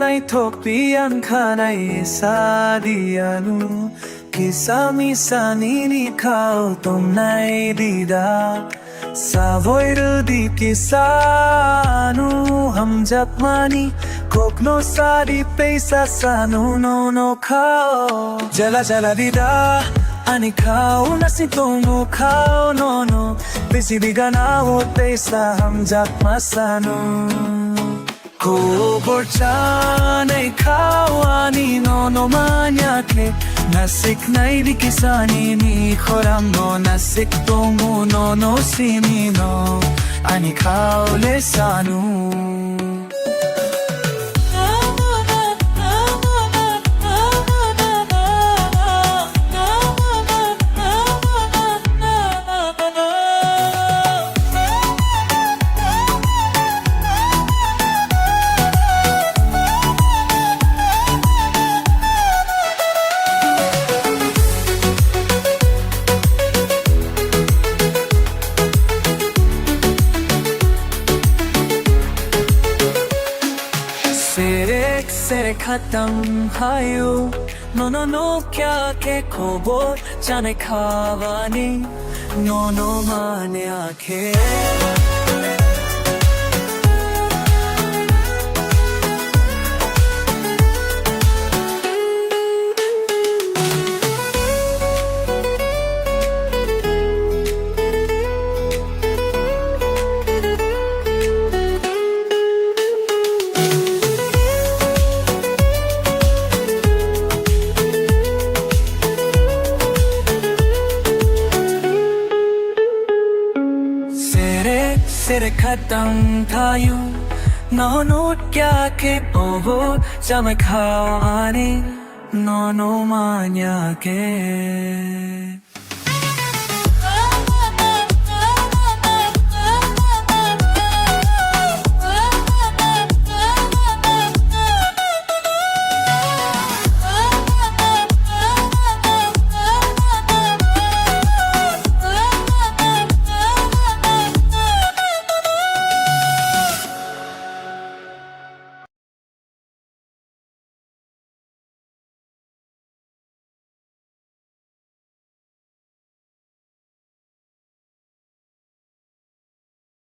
na'y tokpian ka na'y isa dianu Kisami-sanin ikaw tunay dida Savoy rudi kisanu hamjat mani Kokno sari peisa sanu no kao Jala jala dida Ani kao nasi tongo kao no Bisi bigana o peisa hamjat masanu Ko borchane kawani no manyake Nasik nai dikisani ni khoramno nasik tomu no simino Ani kaule sanu सेरे खत्म हायो no क्या के खोबो जाने खावानी no माने आखे सेरे खत्म थायु नो क्या के ओवो जमे खावानी नो मान्या के